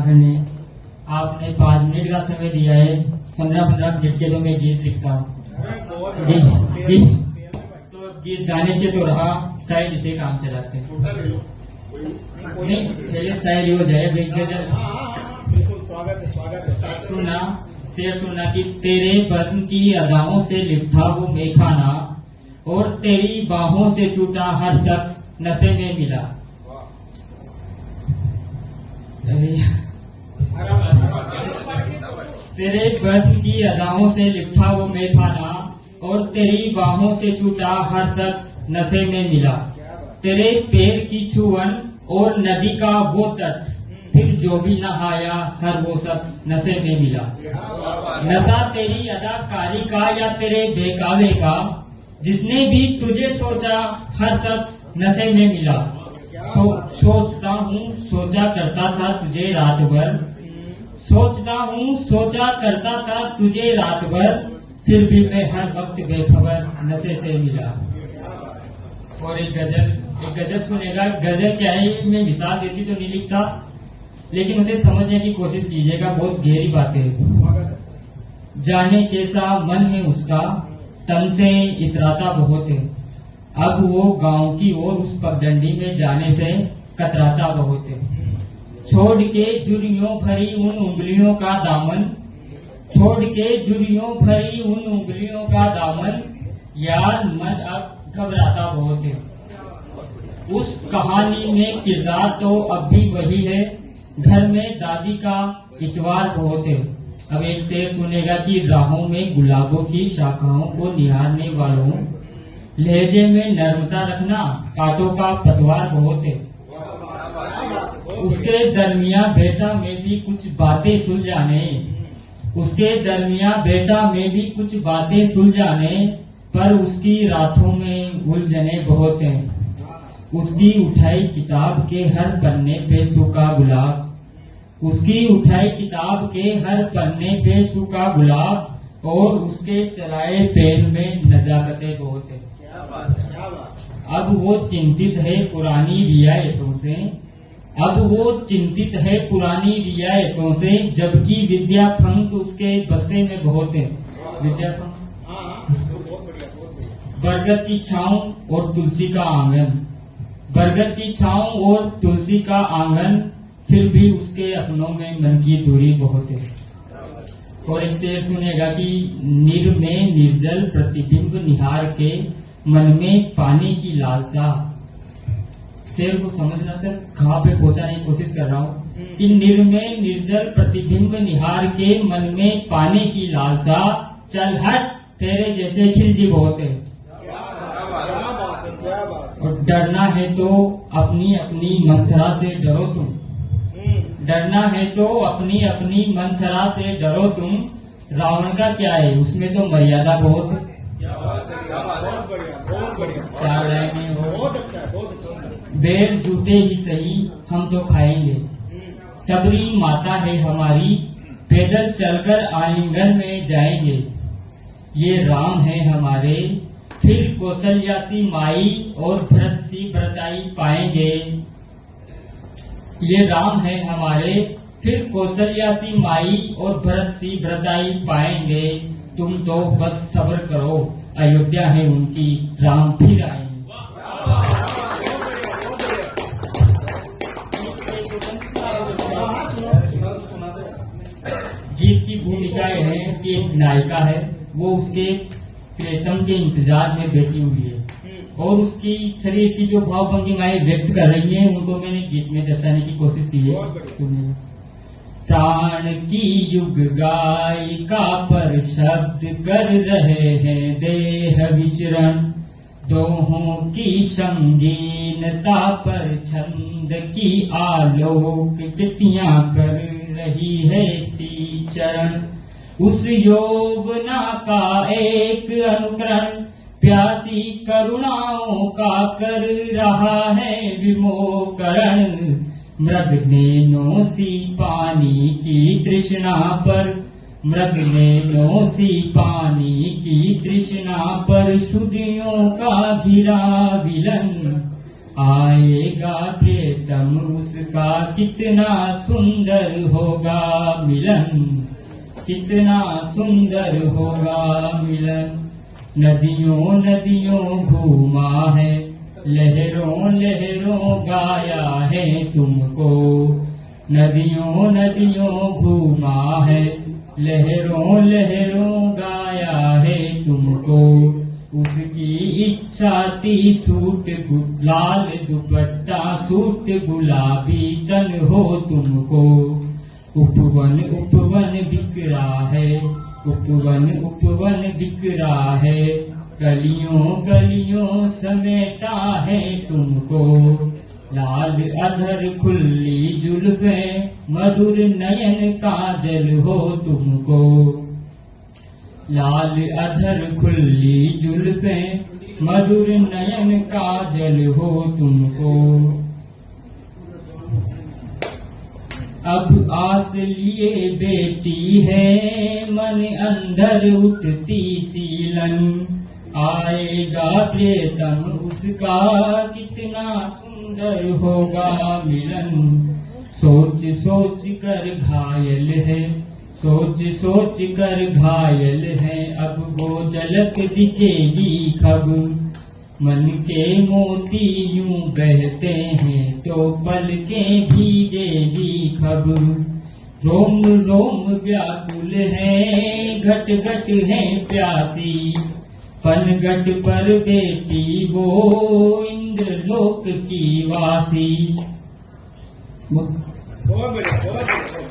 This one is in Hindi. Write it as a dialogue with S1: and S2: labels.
S1: ने आपने 5 मिनट का समय दिया है। 15-15 मिनट के तो मैं गीत लिखता हूँ। तो गीत गाने से तो रहा, शायद इसे काम चलाते हैं। नहीं, पहले शायद हो जाए।
S2: बिल्कुल स्वागत है।
S1: सुनना, शेर सुनना कि तेरे बज़्म की अदाओं से लिपटा वो मेखाना और तेरी बाहों से छूटा हर शख्स नशे में मिला। तेरे बज़्म की अदाओं से लिपटा वो मेखाना और तेरी बाहों से छूटा हर शख्स नशे में मिला। तेरे पैर की छुअन और नदी का वो तट, फिर जो भी नहाया हर वो शख्स नशे में मिला। नशा तेरी अदाकारी का या तेरे बहकावे का, जिसने भी तुझे सोचा हर शख्स नशे में मिला। सोचता हूँ सोचा करता था तुझे रात भर, सोचता हूँ सोचा करता था तुझे रात भर, फिर भी मैं हर वक्त बेखबर नशे से मिला। और एक गजल सुनेगा। गजल क्या है, मैं मिसाल जैसी तो नहीं लिखता, लेकिन उसे समझने की कोशिश कीजिएगा। बहुत गहरी बातें हैं। जाने कैसा मन है उसका, तन से इतराता बहुत है। अब वो गांव की ओर उस पगडंडी में जाने से कतराता बहुत है। छोड़ के जुरियों भरी उन उंगलियों का दामन, छोड़ के जुरियों भरी उन उंगलियों का दामन, यार मन अब घबराता बहुत है। उस कहानी में किरदार तो अब भी वही है, घर में दादी का इतवार बहुत है। अब एक शेर सुनेगा कि राहों में गुलाबों की शाखाओं को निहारने वालों, लहजे में नर्मता रखना, कांटों का पतवार बहुत है। उसके दरमिया बेटा में भी कुछ बातें सुलझाने, उसके दरमिया बेटा में भी कुछ बातें सुलझाने, पर उसकी रातों में उलझने बहुत हैं। उसकी उठाई किताब के हर पन्ने पे सूखा गुलाब, उसकी उठाई किताब के हर पन्ने पे सूखा गुलाब, और उसके चलाए पेन में नजाकतें बहुत है। अब वो चिंतित है पुरानी रियायतों से, अब वो चिंतित है पुरानी रियायतों से, जबकि विद्या फंक उसके बस्ते में बहुत है। विद्या फंक, बरगद की छांव और तुलसी का आंगन, बरगद की छांव और तुलसी का आंगन, फिर भी उसके अपनों में मन की दूरी बहुत है। और एक शेर सुनेगा कि नीर में निर्जल प्रतिबिंब निहार के, मन में पानी की लालसा। शेर को समझना सर, कहाँ पे पहुंचाने की कोशिश कर रहा हूँ कि नीर में निर्जल प्रतिबिंब निहार के, मन में पानी की लालसा, चल हट तेरे जैसे खिलजी बहुत है। और डरना है तो अपनी अपनी मंथरा से डरो तुम, डरना है तो अपनी अपनी मंथरा से डरो तुम, रावण का क्या है उसमें तो मर्यादा बहुत है। चार लाइनें हो, बेर जूते ही सही हम तो खाएंगे, सबरी माता है हमारी, पैदल चलकर आलिंगन में जाएंगे। ये राम है हमारे, फिर कौशल्या सी माई और भरत सी भरताई पाएंगे। ये राम है हमारे, फिर कौशल्या सी माई और भरत सी भरताई पाएंगे। तुम तो बस सब्र करो, अयोध्या है उनकी, राम फिर आएंगे। गीत की भूमिका यह है कि एक नायिका है, वो उसके प्रियतम के इंतजार में बैठी हुई है, और उसकी शरीर की जो भाव भंगिमाएं व्यक्त कर रही हैं, उनको मैंने गीत में दर्शाने की कोशिश की है। सुनिए। प्राण की युग गायिका पर शब्द कर रहे हैं देह विचरण, दोहों की संगीनता पर छंद की आलोक कृतियां कर रही है सी चरण। उस यौवना का एक अनुकरण प्यासी करुणाओं का कर रहा है विमोकरण। मृग नैनों सी पानी की तृष्णा पर, मृग नैनों सी पानी की तृष्णा पर, शुद्धियों का घिरा विलन, आएगा प्रियतम उसका कितना सुंदर होगा मिलन, कितना सुंदर होगा मिलन। नदियों नदियों घूमा है, लहरों लहरों गाया है तुमको। नदियों नदियों घूमा है, लहरों लहरों गाया है तुमको। उसकी इच्छा थी सूट लाल दुपट्टा, सूट गुलाबी तन हो तुमको। उपवन उपवन बिखरा है, उपवन उपवन बिखरा है, गलियों गलियों समेटा है तुमको। लाल अधर खुली जुल्फे, मधुर नयन काजल हो तुमको। लाल अधर खुली जुल्फे, मधुर नयन काजल हो तुमको। अब आस लिए बेटी है, मन अंदर उठती सीलन। आएगा प्रियतम उसका कितना सुंदर होगा मिलन। सोच सोच कर घायल है, सोच सोच कर घायल है, अब वो झलक दिखेगी खब। मन के मोती यूं बहते हैं तो पलकें भीगेगी खब। रोम रोम व्याकुल है, घट घट है प्यासी, पनघट पर बेटी वो इंद्रलोक की वासी।
S2: बहुत बढ़िया बहुत बढ़िया।